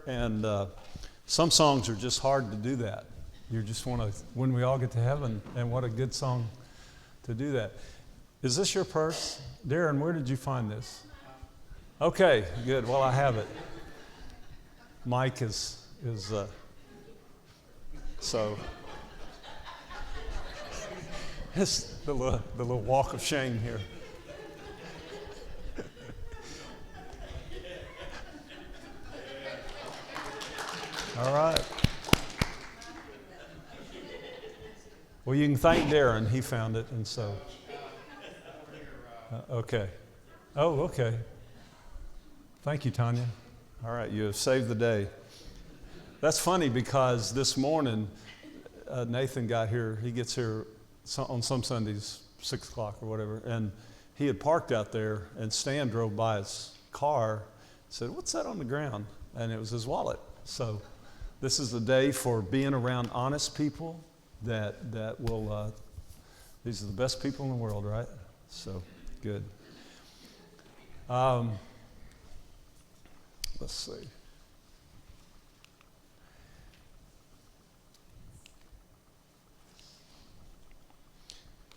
And some songs are just hard to do that. You just want to, when we all get to heaven, and what a good song to do that. Is this your purse? Darren, where did you find this? Okay, good. Well, I have it. Mike is so it's the little walk of shame here. All right. Well, you can thank Darren. He found it, and so. Okay. Oh, okay. Thank you, Tanya. All right, you have saved the day. That's funny because this morning, Nathan got here. He gets here on some Sundays, 6 o'clock or whatever, and he had parked out there, and Stan drove by his car, said, "What's that on the ground?" And it was his wallet. So this is the day for being around honest people that will, these are the best people in the world, right? So, good. Let's see.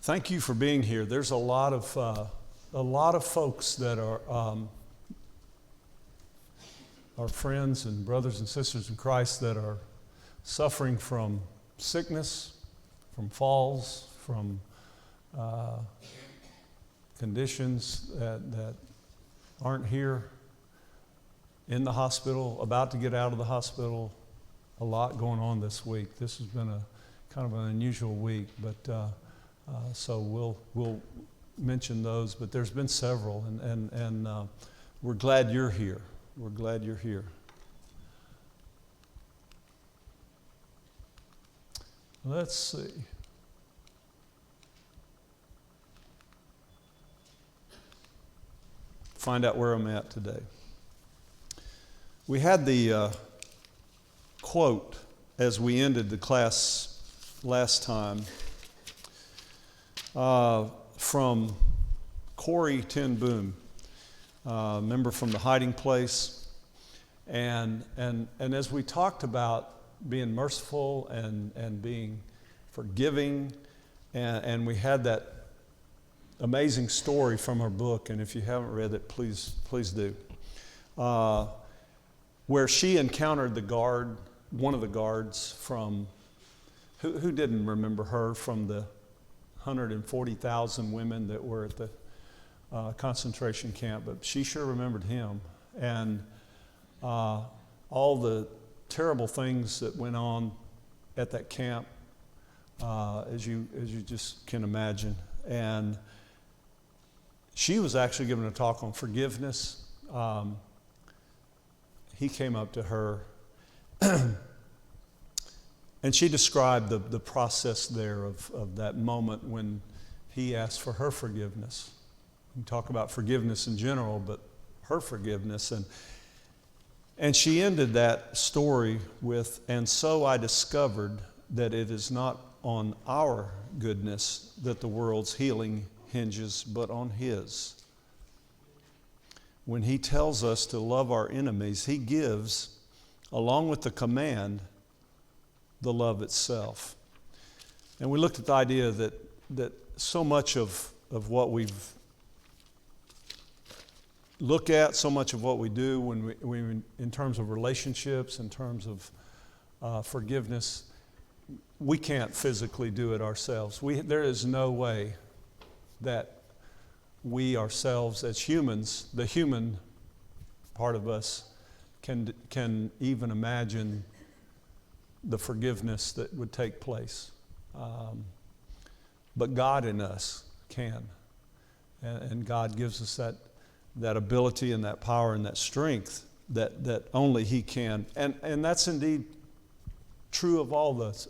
Thank you for being here. There's a lot of folks that are friends and brothers and sisters in Christ that are suffering from sickness, from falls, from conditions that aren't here, in the hospital, about to get out of the hospital. A lot going on this week. This has been a kind of an unusual week, but so we'll mention those. But there's been several, and we're glad you're here. We're glad you're here. Let's see. Find out where I'm at today. We had the quote as we ended the class last time from Corrie ten Boom, member from The Hiding Place. And as we talked about being merciful and being forgiving, and we had that amazing story from her book, and if you haven't read it, please do, where she encountered the guard, one of the guards from, who didn't remember her, from the 140,000 women that were at the concentration camp, but she sure remembered him, and all the terrible things that went on at that camp, as you just can imagine. And she was actually giving a talk on forgiveness. He came up to her and she described the process there of that moment when he asked for her forgiveness. We talk about forgiveness in general, but her forgiveness. And she ended that story with, "And so I discovered that it is not on our goodness that the world's healing hinges, but on His. When He tells us to love our enemies, He gives, along with the command, the love itself." And we looked at the idea that so much of what we've look at, so much of what we do when we in terms of relationships, in terms of forgiveness, we can't physically do it ourselves. There is no way that we ourselves as humans, the human part of us, can even imagine the forgiveness that would take place. But God in us can. And God gives us that ability and that power and that strength that only He can. And that's indeed true of all the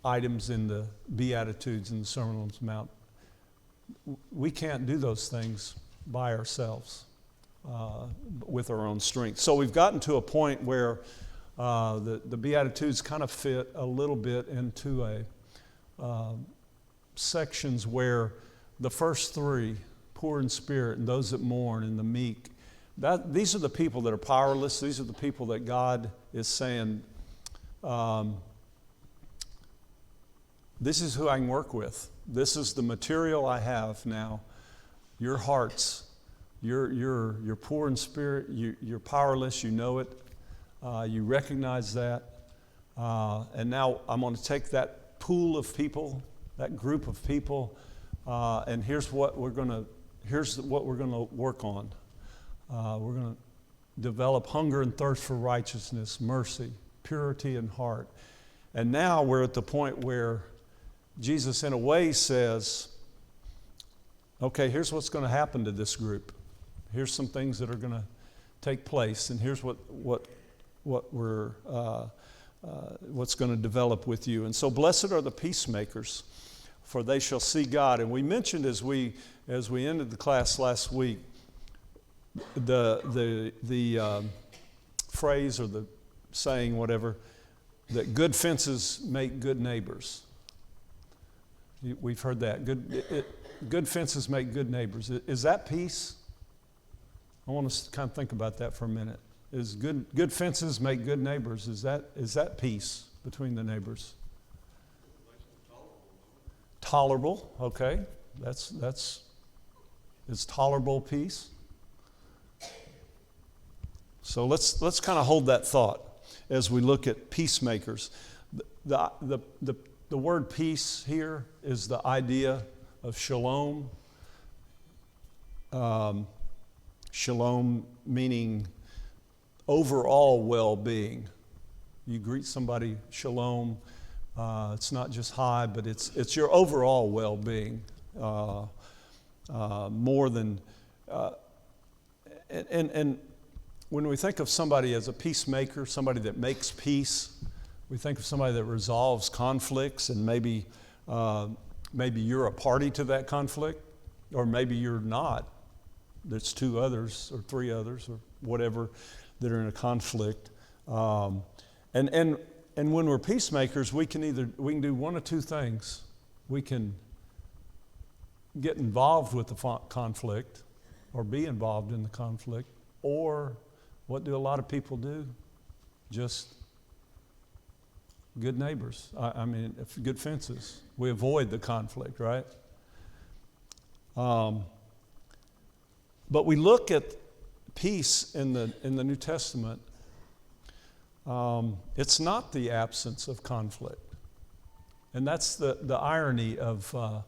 items in the Beatitudes and the Sermon on the Mount. We can't do those things by ourselves with our own strength. So we've gotten to a point where the Beatitudes kind of fit a little bit into sections where the first three, poor in spirit and those that mourn and the meek, These are the people that are powerless. These are the people that God is saying, this is who I can work with. This is the material I have now. Your hearts, you're poor in spirit. You're powerless. You know it. You recognize that. And now I'm going to take that pool of people, that group of people, and here's what we're going to work on. We're going to develop hunger and thirst for righteousness, mercy, purity in heart. And now we're at the point where Jesus, in a way, says, okay, here's what's going to happen to this group. Here's some things that are going to take place, and here's what's going to develop with you. And so, blessed are the peacemakers, for they shall see God. And we mentioned as we ended the class last week, the phrase or the saying, whatever, that good fences make good neighbors. We've heard that. Good fences make good neighbors. Is that peace? I want us to kind of think about that for a minute. Is good fences make good neighbors? Is that peace between the neighbors? Tolerable. Okay, it's tolerable peace. So let's kind of hold that thought as we look at peacemakers. The word peace here is the idea of shalom. Shalom meaning overall well-being. You greet somebody shalom. It's not just hi, but it's your overall well-being. More than and when we think of somebody as a peacemaker, somebody that makes peace, we think of somebody that resolves conflicts, and maybe you're a party to that conflict, or maybe you're not. There's two others or three others or whatever that are in a conflict. And when we're peacemakers, we can do one of two things. We can get involved with the conflict, or be involved in the conflict, or what do a lot of people do? Just good neighbors. Good fences. We avoid the conflict, right? But we look at peace in the New Testament. It's not the absence of conflict, and that's the irony of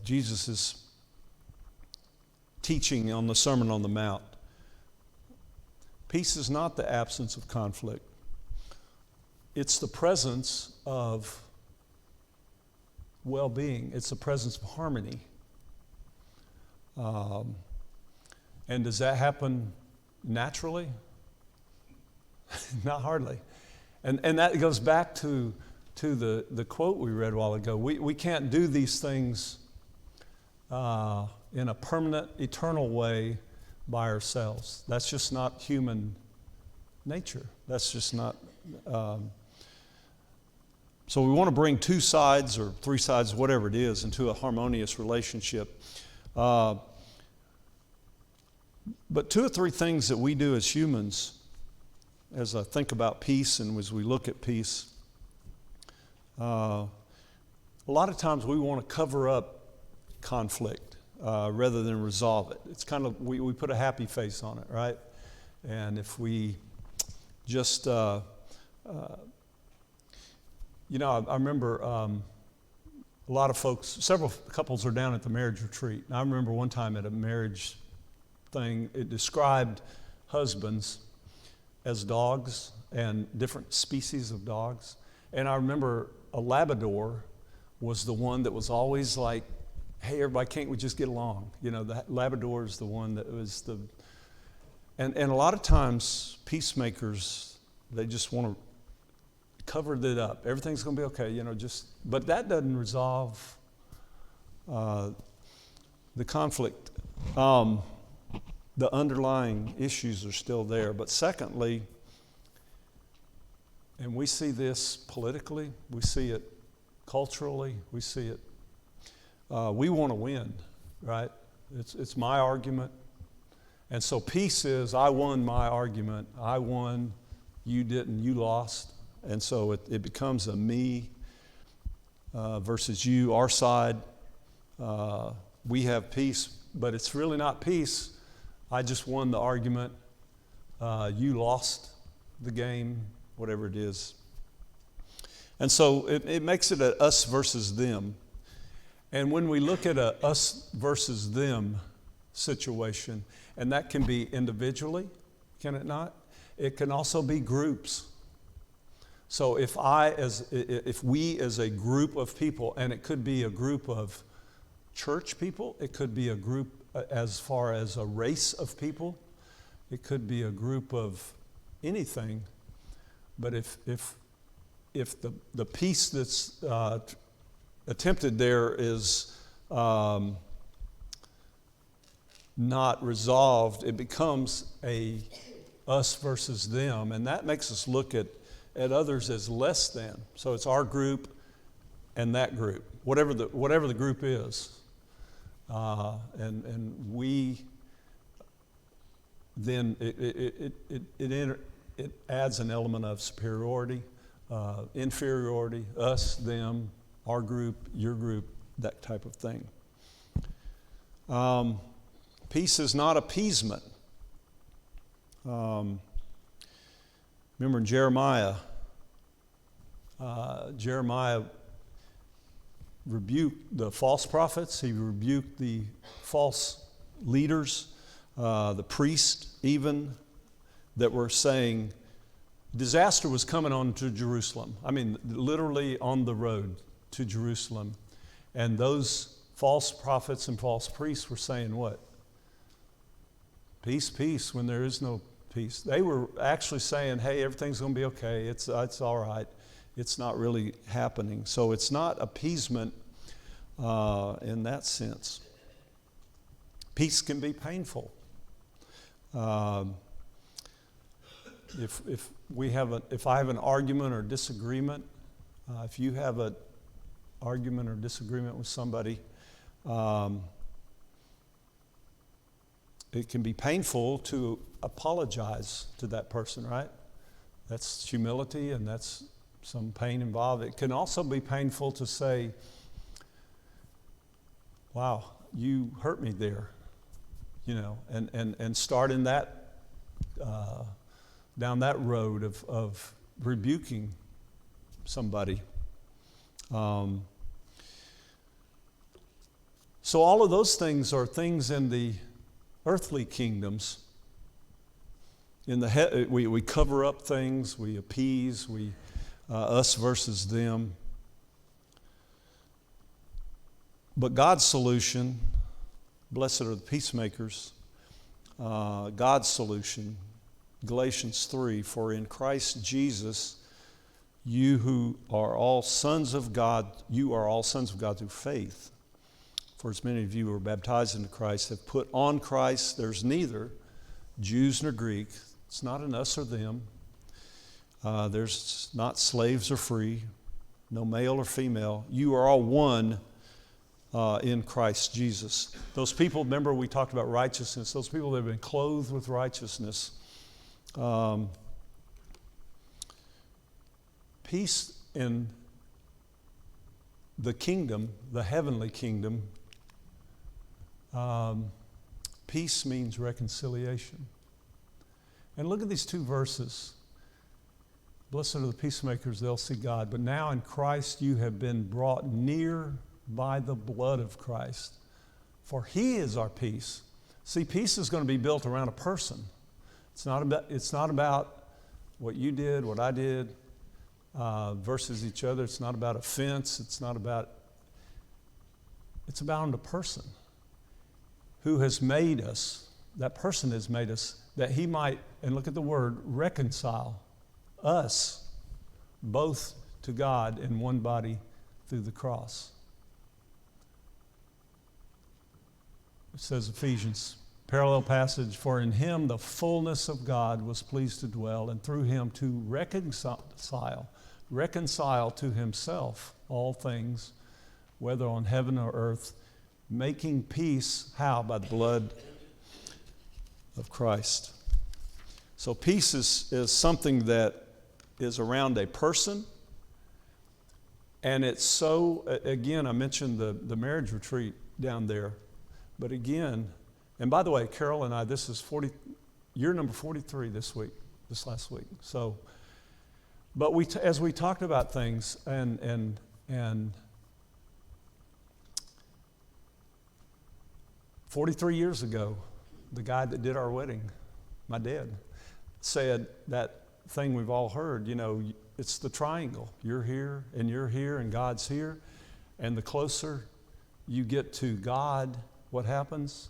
Jesus' teaching on the Sermon on the Mount. Peace is not the absence of conflict. It's the presence of well-being. It's the presence of harmony. And does that happen naturally? Not hardly. And that goes back to the quote we read a while ago. We can't do these things in a permanent, eternal way by ourselves. That's just not human nature. That's just not... So we want to bring two sides or three sides, whatever it is, into a harmonious relationship. But two or three things that we do as humans, as I think about peace and as we look at peace, a lot of times we want to cover up conflict rather than resolve it. It's kind of, we put a happy face on it, right? And if we just... I remember a lot of folks, several couples are down at the marriage retreat. And I remember one time at a marriage thing, it described husbands as dogs and different species of dogs. And I remember a Labrador was the one that was always like, hey, everybody, can't we just get along? The Labrador is the one that was the... And a lot of times, peacemakers, they just want to cover it up. Everything's going to be okay, but that doesn't resolve the conflict. The underlying issues are still there. But secondly, and we see this politically, we see it culturally, we see it, we want to win, right? It's my argument. And so peace is, I won my argument. I won, you didn't, you lost. And so it becomes a me versus you, our side. We have peace, but it's really not peace. I just won the argument. You lost the game, whatever it is. And so it makes it a us versus them. And when we look at a us versus them situation, and that can be individually, can it not? It can also be groups. So if we as a group of people, and it could be a group of church people, it could be a group as far as a race of people, it could be a group of anything, but if the peace that's attempted there is not resolved, it becomes a us versus them, and that makes us look at others as less than. So it's our group and that group, whatever the group is, and we then it adds an element of superiority, inferiority, us, them, our group, your group, that type of thing. Peace is not appeasement. Remember in Jeremiah rebuked the false prophets. He rebuked the false leaders, the priests even, that were saying disaster was coming on to Jerusalem. I mean, literally on the road to Jerusalem. And those false prophets and false priests were saying what? Peace, peace, when there is no peace. They were actually saying, hey, everything's going to be okay. It's all right. It's not really happening. So it's not appeasement in that sense. Peace can be painful. If I have an argument or disagreement, if you have an argument or disagreement with somebody, it can be painful to apologize to that person, right? That's humility, and that's some pain involved. It can also be painful to say, wow, you hurt me there, and start in that, down that road of rebuking somebody. So all of those things are things in the earthly kingdoms. We cover up things, we appease, us versus them. But God's solution, blessed are the peacemakers, God's solution, Galatians 3, for in Christ Jesus, you who are all sons of God, you are all sons of God through faith. For as many of you who are baptized into Christ have put on Christ. There's neither Jews nor Greek. It's not an us or them. There's not slaves or free, no male or female. You are all one in Christ Jesus. Those people, remember we talked about righteousness, those people that have been clothed with righteousness. Peace in the kingdom, the heavenly kingdom, peace means reconciliation. And look at these two verses. Blessed are the peacemakers, they'll see God. But now in Christ you have been brought near by the blood of Christ, for He is our peace. See, peace is going to be built around a person. It's not about what you did, what I did, versus each other. It's not about offense. It's about a person who has made us. That person has made us that He might, and look at the word, reconcile us both to God in one body through the cross. It says Ephesians, parallel passage, for in Him the fullness of God was pleased to dwell, and through Him to reconcile to Himself all things, whether on heaven or earth, making peace, how? By the blood of Christ. So peace is something that is around a person. And it's so, again, I mentioned the marriage retreat down there. But again, and by the way, Carol and I, this is year number 43 this last week. So, but as we talked about things, and 43 years ago, the guy that did our wedding, my dad, said that thing we've all heard, it's the triangle. You're here, and God's here. And the closer you get to God, what happens?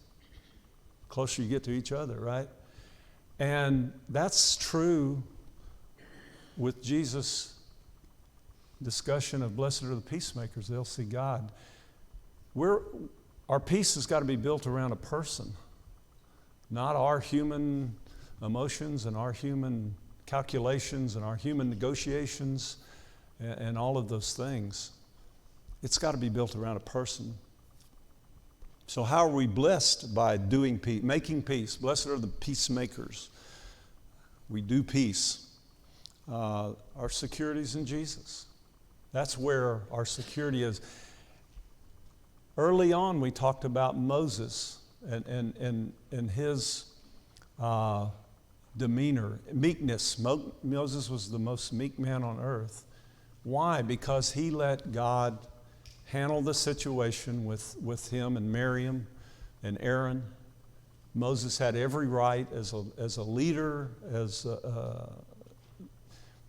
The closer you get to each other, right? And that's true with Jesus' discussion of blessed are the peacemakers, they'll see God. Our peace has got to be built around a person, not our human emotions and our human calculations and our human negotiations and all of those things. It's got to be built around a person. So how are we blessed? By doing peace, making peace. Blessed are the peacemakers. We do peace. Our security is in Jesus. That's where our security is. Early on, we talked about Moses and his demeanor, meekness. Moses was the most meek man on earth. Why? Because he let God handle the situation with him and Miriam and Aaron. Moses had every right as a leader, as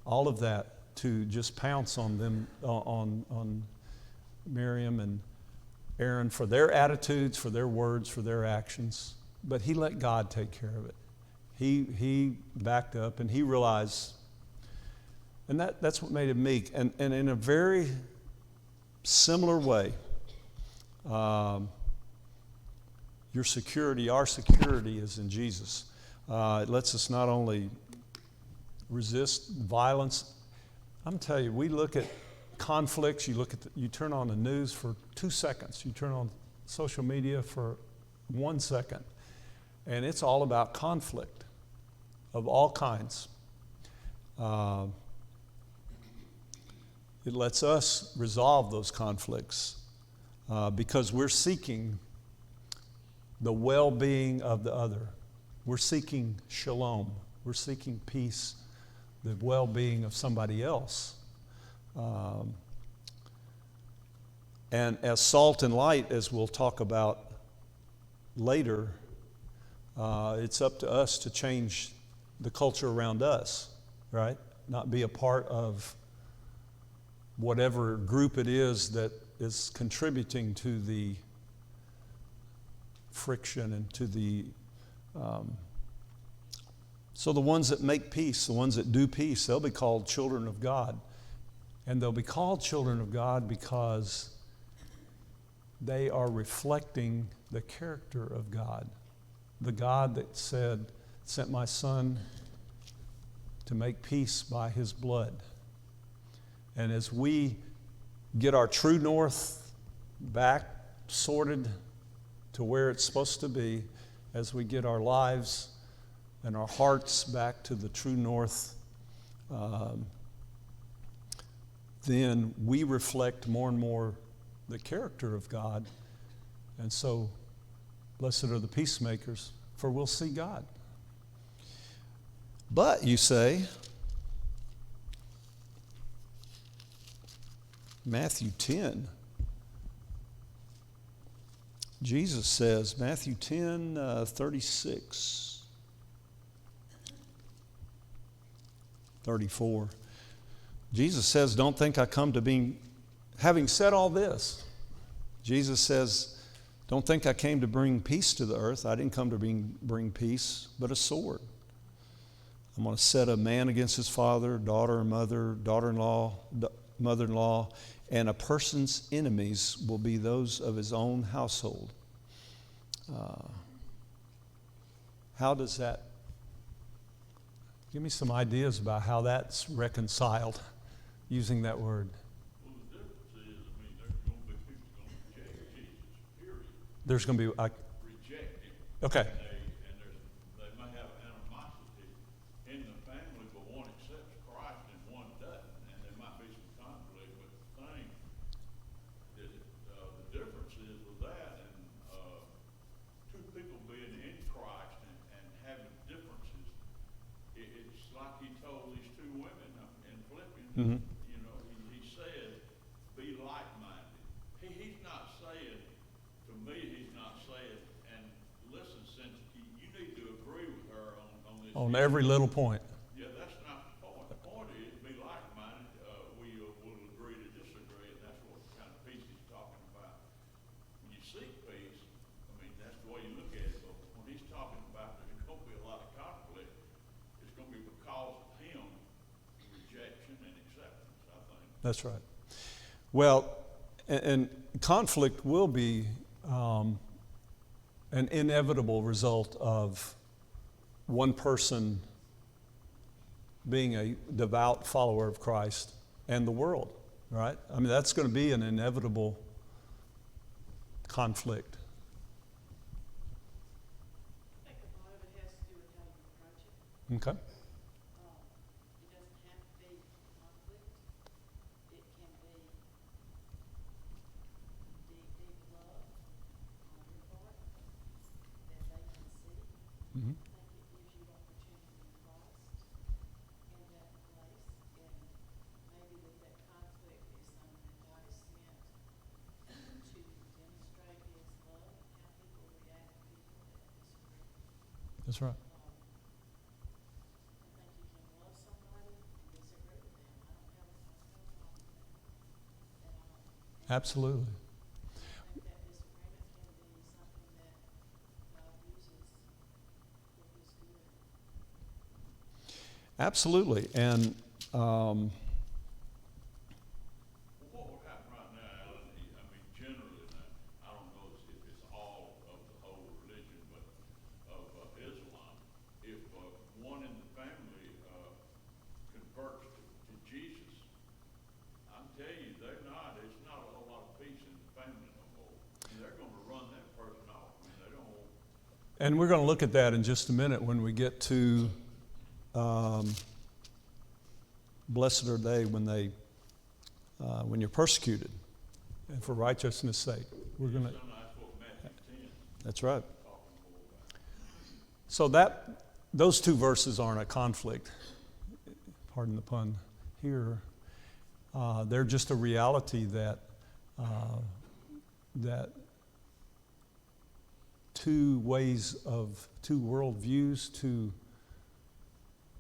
all of that, to just pounce on them, on Miriam and Aaron for their attitudes, for their words, for their actions. But he let God take care of it. He backed up and he realized, and that's what made him meek. And in a very similar way, our security is in Jesus. It lets us not only resist violence. I'm telling you, we look at conflicts. You turn on the news for 2 seconds. You turn on social media for 1 second, and it's all about conflict of all kinds. It lets us resolve those conflicts because we're seeking the well-being of the other. We're seeking shalom. We're seeking peace, the well-being of somebody else. And as salt and light, as we'll talk about later, it's up to us to change the culture around us, right? Not be a part of whatever group it is that is contributing to the friction and to the so the ones that make peace, the ones that do peace, they'll be called children of God. And they'll be called children of God because they are reflecting the character of God. The God that sent my son to make peace by his blood. And as we get our true north back sorted to where it's supposed to be, as we get our lives and our hearts back to the true north, then we reflect more and more the character of God. And so, blessed are the peacemakers, for we'll see God. But, you say, Matthew 10, Jesus says, Matthew 10, 36, 34. Jesus says, don't think I come to being, having said all this, Jesus says, don't think I came to bring peace to the earth. I didn't come to bring peace, but a sword. I'm going to set a man against his father, daughter and mother, daughter-in-law, mother-in-law, and a person's enemies will be those of his own household. How does that, give me some ideas about how that's reconciled using that word. Well, the difference is, there's going to be people going to reject Jesus, period. There's going to be, Reject him. okay. And they like he told these two women in Philippians, Mm-hmm. you know, he said, be like-minded. He's not saying, to me, he's not saying, and listen, since you need to agree with her on this. On every little point. Yeah, that's not the point. The point is, be like-minded. We will agree to disagree, and that's what kind of peace he's talking about. When you seek peace, I mean, that's the way you look at it, but when he's talking about there's going to be a lot of conflict, it's going to be because of him, rejection and acceptance, I think. That's right. Well, and conflict will be an inevitable result of one person being a devout follower of Christ and the world, right? I mean, that's going to be an inevitable conflict. I think a lot of it has to do with how you approach it. Okay? It doesn't have to be conflict. It can be deep, deep love on your part that they can see. Mm-hmm. I think it gives you opportunity to cross in that place, and maybe that conflict is something that God has sent to demonstrate His love and how people react to people that disagree. That's right. I think you can love somebody and disagree with them. I don't have a problem with that at all. Absolutely. I think that disagreement can be something that God uses for His good. Absolutely. And Well, what would happen right now, Alan, I mean, generally, now, I don't know if it's all of the whole religion, but of Islam, if one in the family converts to Jesus, I'm telling you, there's not a whole lot of peace in the family no more. They're going to run that person off. I mean, they don't want. And we're going to look at that in just a minute when we get to blessed are they when you're persecuted and for righteousness' sake. We're going to. That's what Matthew 10 That's right. talking more about. So those two verses aren't a conflict. Pardon the pun here. They're just a reality that two worldviews, two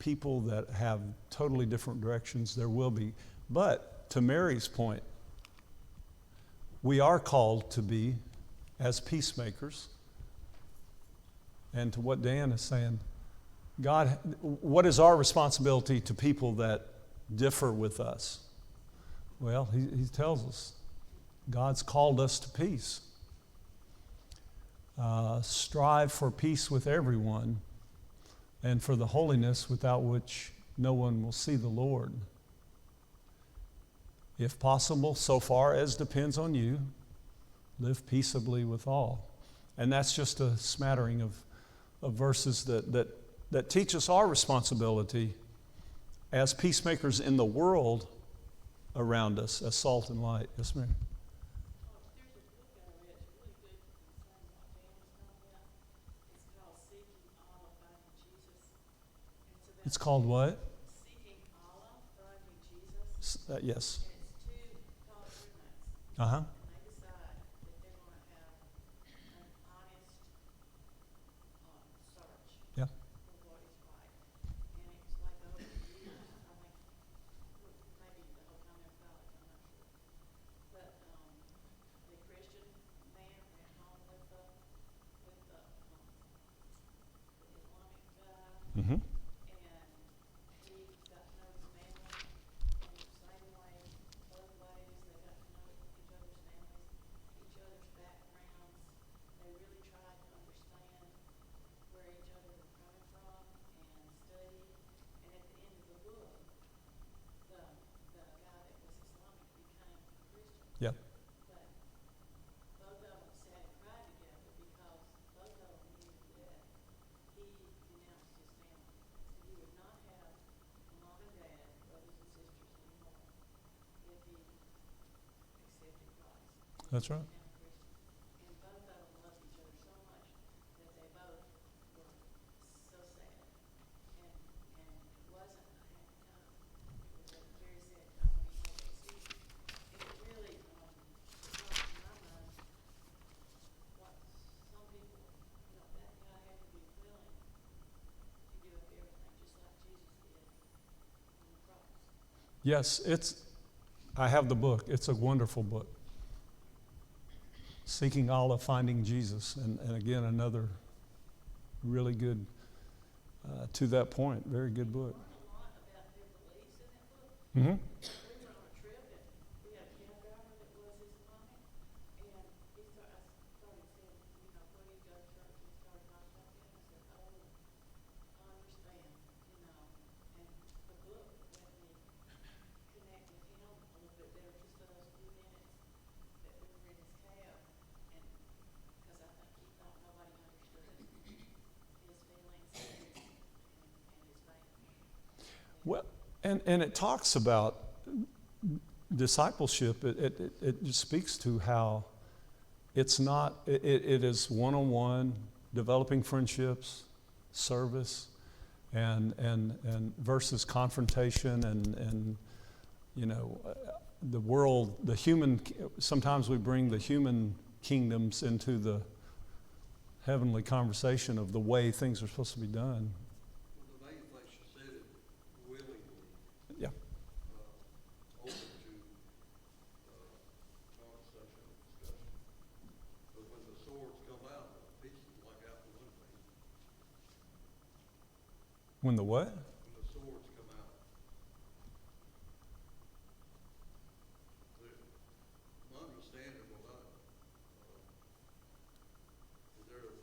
people that have totally different directions, there will be. But to Mary's point, we are called to be as peacemakers. And to what Dan is saying, God, what is our responsibility to people that differ with us? Well, he tells us, God's called us to peace. Strive for peace with everyone and for the holiness without which no one will see the Lord. If possible, so far as depends on you, live peaceably with all. And that's just a smattering of verses that teach us our responsibility as peacemakers in the world around us, as salt and light. Yes, ma'am. There's a book I read, it's really good concerning what Dan was talking about. It's called Seeking Allah, Finding Jesus. And It's called what? Seeking Allah, Finding Jesus. Yes. And it's two college roommates. Uh-huh. And they decide that they're going to have an honest search Yeah. for what is right. And it was like over the years, I think, maybe the whole time in college, I'm not sure. But the Christian man went home with the Islamic guy, Mm-hmm. and he got to know his family, and the same way, both ways, they got to know each other's families, each other's backgrounds. They really tried to understand where each other were coming from and study. And at the end of the book, the guy that was Islamic became a Christian. Yeah. But both of them sat and cried together because both of them knew that he denounced his family. So he would not have mom and dad, brothers and sisters anymore if he accepted Christ. That's right. Became a Christian. And both of them loved each other so much that they both were so sad. And it wasn't Yes, I have the book. It's a wonderful book. Seeking Allah, Finding Jesus. And again, another really good, to that point, very good book. A lot about their beliefs in that book. Mm-hmm. We were on a trip and we had a cab driver that was Islamic, and I started saying, you know, where do you go to church? And he started talking about that, and I said, oh, I understand, you know, and the book let me connect with him a little bit better just for those few minutes that we were in his cab, and because I think he thought nobody understood his feelings and his family. Well, and it talks about discipleship. It just speaks to how it's not, it is one-on-one, developing friendships, service, and versus confrontation and you know, the world, the human, sometimes we bring the human kingdoms into the heavenly conversation of the way things are supposed to be done. The main place she said it willingly, Yeah. open to conversation and discussion. But when the swords come out, the pieces like out the window. When the what? When the swords come out, my understanding was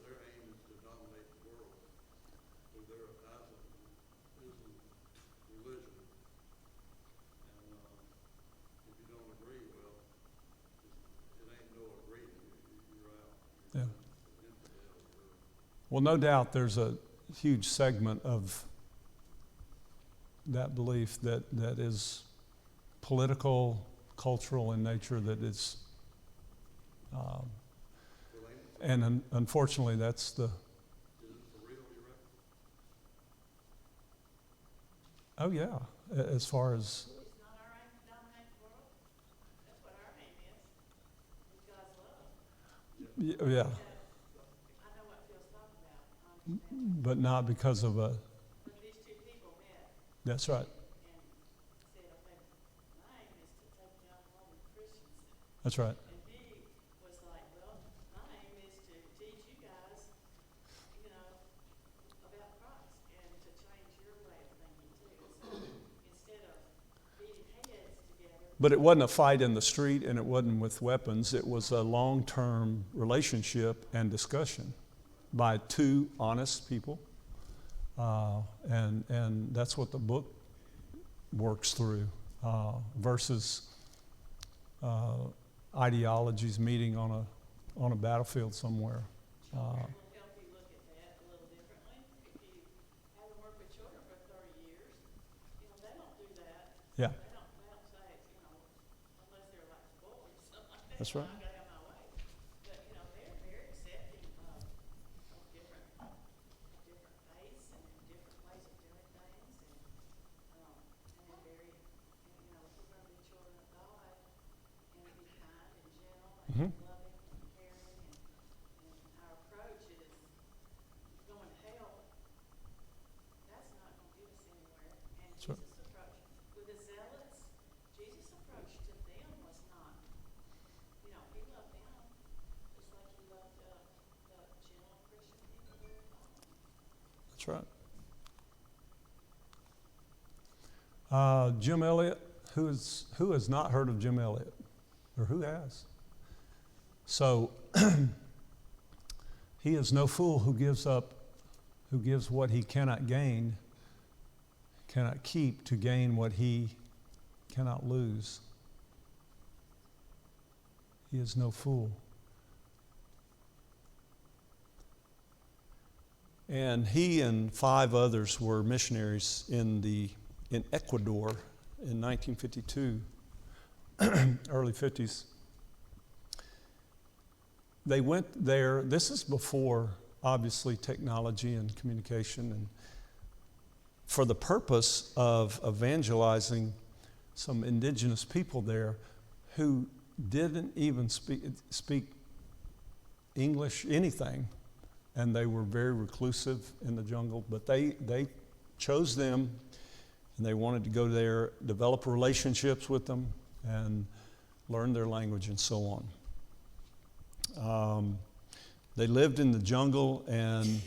their aim is to dominate the world with their Islam religion. And if you don't agree, well, it ain't no agreement. You're out. Yeah. You're infidel. Well, no doubt there's a huge segment of that belief that is political, cultural in nature, that is, and unfortunately that's the, Is it for real, you reckon? oh yeah, as far as, It's not our aim to dominate the world. That's what our aim is God's love. yeah, I know what Phil's talking about, I understand. but not because of a, But these two people met that's right, and said, okay, my aim is to take down all the Christians. that's right. And he was like, well, my aim is to teach you guys, you know, about Christ and to change your way of thinking too. So instead of beating heads together, But it wasn't a fight in the street, and it wasn't with weapons. It was a long-term relationship and discussion by two honest people, and that's what the book works through, versus ideologies meeting on a battlefield somewhere. children will help you look at that a little differently. If you haven't worked with children for 30 years, you know, they don't do that. Yeah, They don't say, you know, unless they're like spoiled or something like that. That's right. I gotta have my way. But, you know, they're very accepting of different faiths and different ways of doing things and they're very, you know, if we're gonna be children of God and be kind and gentle and Mhm. loving and caring and our approach is going to hell, that's not gonna get us anywhere. And That's right. Jesus' approach with the zealots, Jesus' approach to them was not, you know, he loved them just like he loved the gentle Christian people who were following. that's right. Jim Elliot, who has not heard of Jim Elliot, or who has? So he is no fool who gives what he cannot gain, cannot keep to gain what he cannot lose. He is no fool. And he and 5 others were missionaries in Ecuador in 1952, early 50s. They went there. This is before, obviously, technology and communication, and for the purpose of evangelizing some indigenous people there who didn't even speak English, anything, and they were very reclusive in the jungle. But they chose them. and they wanted to go there, develop relationships with them, and learn their language and so on. They lived in the jungle, and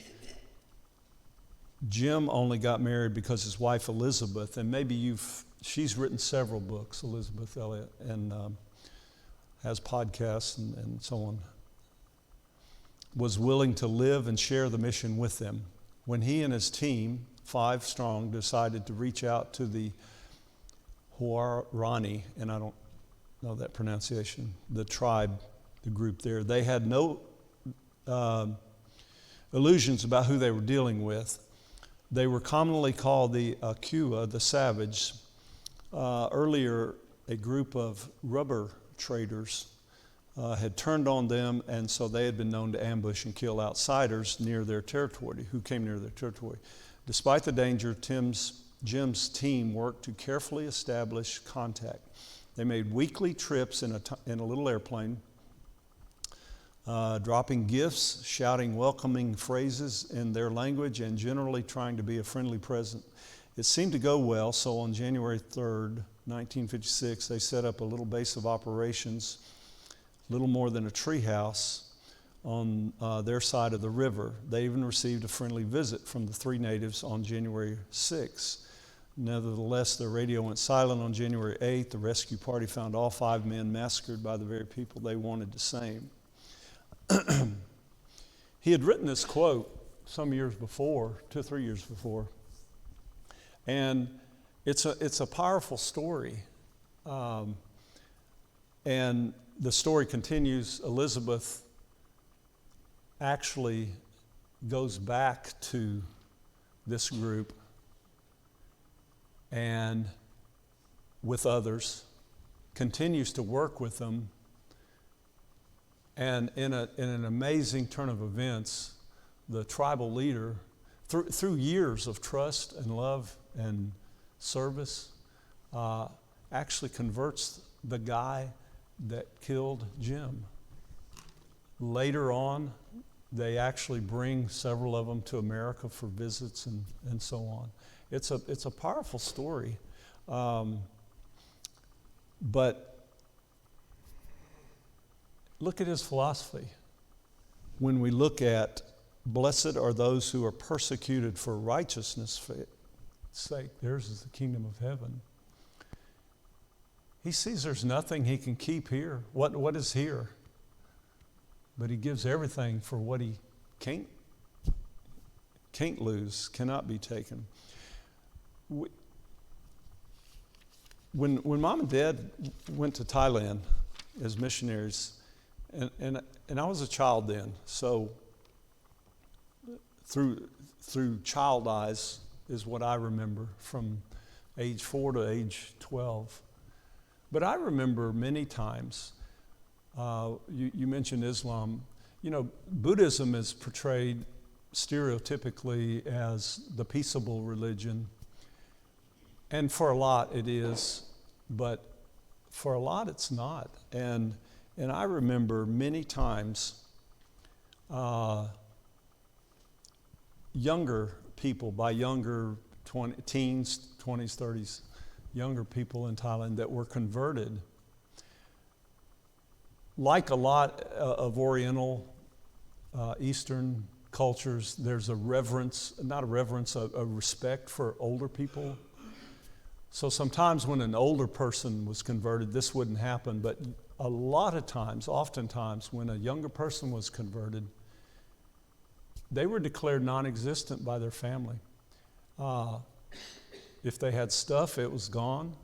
Jim only got married because his wife Elizabeth, and maybe she's written several books, Elizabeth Elliot, and has podcasts and so on, was willing to live and share the mission with them. When he and his team, 5 strong, decided to reach out to the Huarani, and I don't know that pronunciation, the tribe, the group there, they had no illusions about who they were dealing with. They were commonly called the Akua, the savage. Earlier, a group of rubber traders had turned on them, and so they had been known to ambush and kill outsiders near their territory, who came near their territory. Despite the danger, Jim's team worked to carefully establish contact. They made weekly trips in a little airplane, dropping gifts, shouting welcoming phrases in their language, and generally trying to be a friendly presence. It seemed to go well, so on January 3rd, 1956, they set up a little base of operations, little more than a treehouse, on their side of the river. They even received a friendly visit from the 3 natives on January 6th. Nevertheless, their radio went silent on January 8th. The rescue party found all 5 men massacred by the very people they wanted to save. He had written this quote some years before, 2 or 3 years before, and it's a powerful story. And the story continues. Elizabeth actually goes back to this group and with others, continues to work with them, and in an amazing turn of events, the tribal leader, through years of trust and love and service, actually converts the guy that killed Jim. Later on, they actually bring several of them to America for visits and so on. It's a powerful story, but look at his philosophy. When we look at blessed are those who are persecuted for righteousness' sake, theirs is the kingdom of heaven. He sees there's nothing he can keep here. What is here? But he gives everything for what he can't lose, cannot be taken. When Mom and Dad went to Thailand as missionaries, and I was a child then, so through child eyes is what I remember from age 4 to age 12. But I remember many times, you mentioned Islam. You know, Buddhism is portrayed stereotypically as the peaceable religion. And for a lot it is, but for a lot it's not. And I remember many times younger people, by younger teens, 20s, 30s, younger people in Thailand that were converted. Like a lot of Oriental, Eastern cultures, there's a reverence, not a reverence, a respect for older people. So sometimes when an older person was converted, this wouldn't happen, but a lot of times, oftentimes, when a younger person was converted, they were declared non-existent by their family. If they had stuff, it was gone.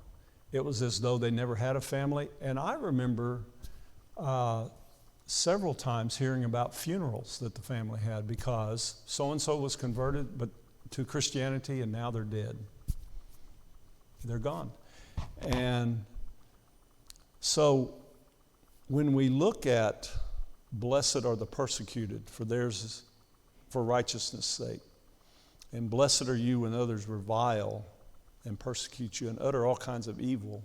It was as though they never had a family. And I remember several times hearing about funerals that the family had because so-and-so was converted but to Christianity and now they're dead. They're gone. And so when we look at blessed are the persecuted, for theirs is for righteousness' sake, and blessed are you when others revile and persecute you and utter all kinds of evil.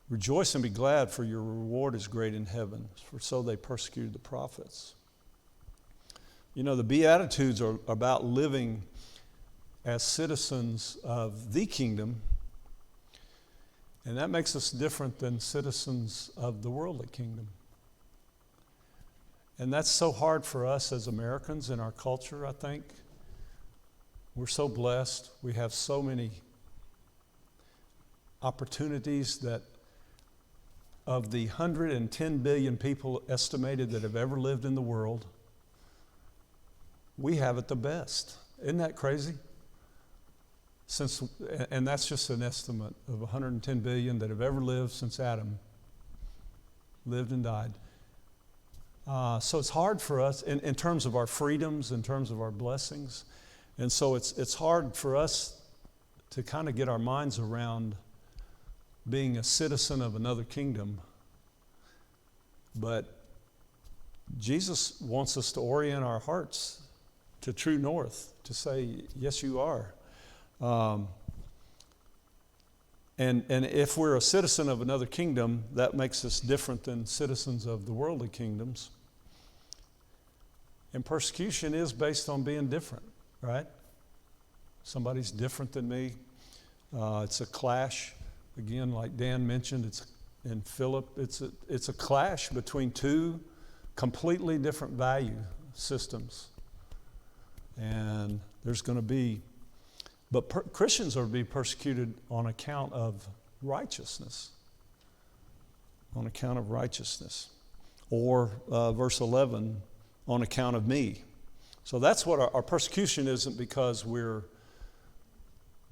Rejoice and be glad, for your reward is great in heaven, for so they persecuted the prophets. You know, the Beatitudes are about living as citizens of the kingdom, and that makes us different than citizens of the worldly kingdom. And that's so hard for us as Americans in our culture, I think. We're so blessed. We have so many opportunities that of the 110 billion people estimated that have ever lived in the world, we have it the best. Isn't that crazy? And that's just an estimate of 110 billion that have ever lived since Adam lived and died. So it's hard for us in terms of our freedoms, in terms of our blessings. And so it's hard for us to kind of get our minds around being a citizen of another kingdom. But Jesus wants us to orient our hearts to true north, to say, yes, you are. And if we're a citizen of another kingdom, that makes us different than citizens of the worldly kingdoms. And persecution is based on being different, right? Somebody's different than me. It's a clash. Again, like Dan mentioned, and Philip, it's a clash between two completely different value systems. And there's going to be, but Christians are to be persecuted on account of righteousness. On account of righteousness. Or verse 11, on account of me. So that's what our persecution isn't because we're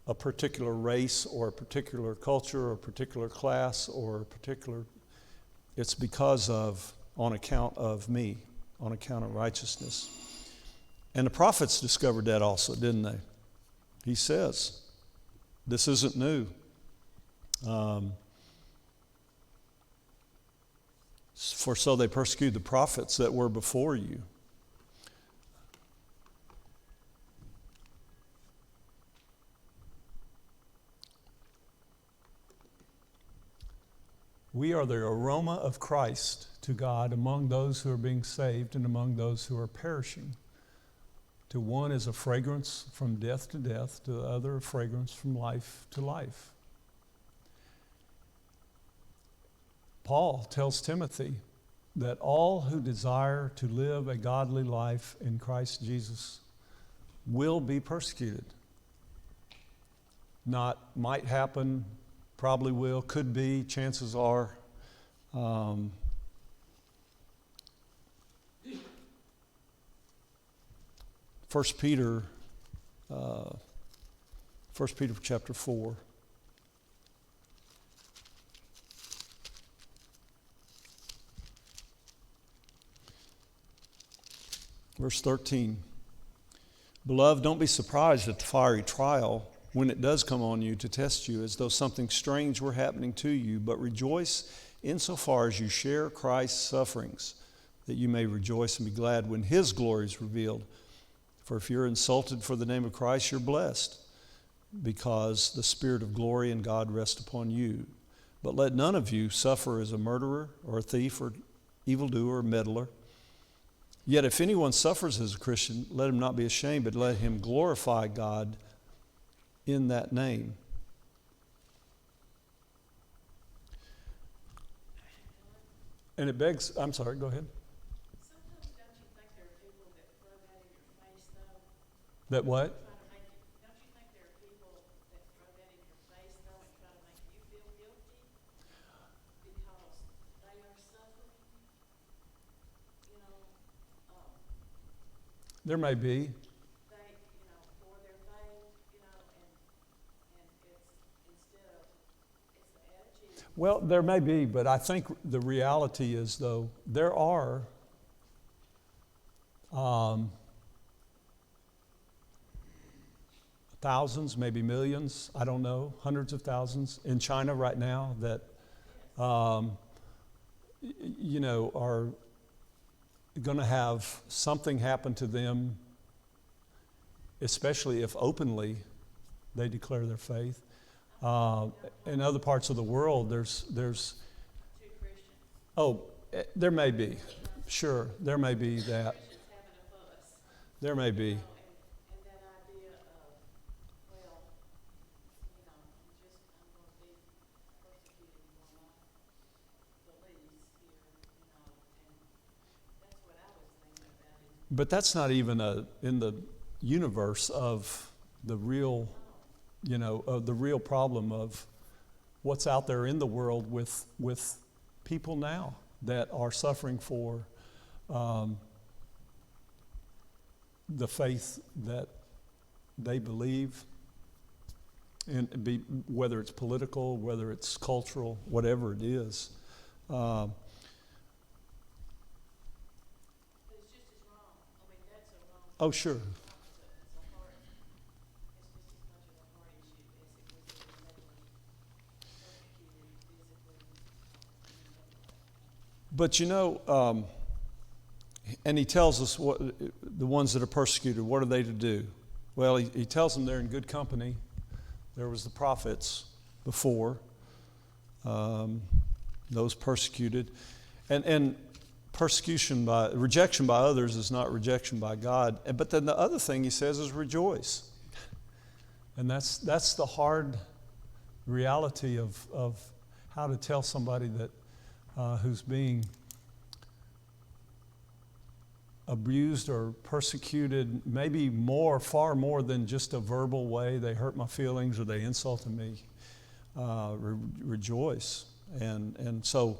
a particular race or a particular culture or a particular class or a particular, it's because of, on account of me, on account of righteousness. And the prophets discovered that also, didn't they? He says, this isn't new. For so they persecuted the prophets that were before you. We are the aroma of Christ to God among those who are being saved and among those who are perishing. To one is a fragrance from death to death, to the other a fragrance from life to life. Paul tells Timothy that all who desire to live a godly life in Christ Jesus will be persecuted. Not might happen, probably will, could be, chances are. 1 Peter chapter 4. Verse 13. Beloved, don't be surprised at the fiery trial when it does come on you to test you as though something strange were happening to you, but rejoice insofar as you share Christ's sufferings, that you may rejoice and be glad when his glory is revealed. For if you're insulted for the name of Christ, you're blessed, because the Spirit of glory and God rests upon you. But let none of you suffer as a murderer or a thief or evildoer or meddler. Yet if anyone suffers as a Christian, let him not be ashamed, but let him glorify God in that name. And it begs, I'm sorry, go ahead. Sometimes don't you think there are people that throw that in your face, though? That what? Try to make you, don't you think there are people that throw that in your face, though, and try to make you feel guilty because they are suffering? You know, There may be. they, for their faith, and it's instead of, it's the attitude. Well, there may be, but I think the reality is, though, there are thousands, maybe millions, I don't know, hundreds of thousands in China right now that, are going to have something happen to them, especially if openly they declare their faith. In other parts of the world, there's Two Christians. there may be, sure, there may be that, Christians having a fuss. there may be. And that idea But that's not even in the universe of the real, of the real problem of what's out there in the world with people now that are suffering for the faith that they believe, whether it's political, whether it's cultural, whatever it is. But it's just as wrong. I mean, that's a wrong. Oh, sure. It's a heart, it's just as much of a heart issue as it was being mentally persecuted, physically, But and he tells us what the ones that are persecuted, what are they to do? Well, he tells them they're in good company. There was the prophets before, those persecuted. And rejection by others is not rejection by God. But then the other thing he says is rejoice. And that's the hard reality of how to tell somebody that who's being abused or persecuted, maybe far more than just a verbal way. They hurt my feelings or they insulted me. Rejoice. And so,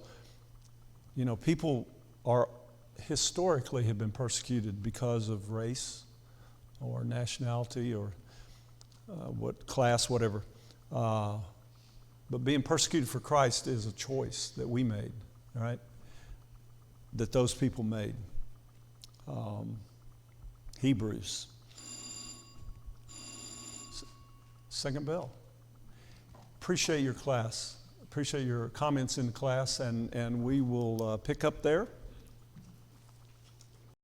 people historically have been persecuted because of race or nationality or what class, whatever. But being persecuted for Christ is a choice that we made, right? That those people made. Hebrews. Second bell. Appreciate your class. Appreciate your comments in the class, and we will pick up there.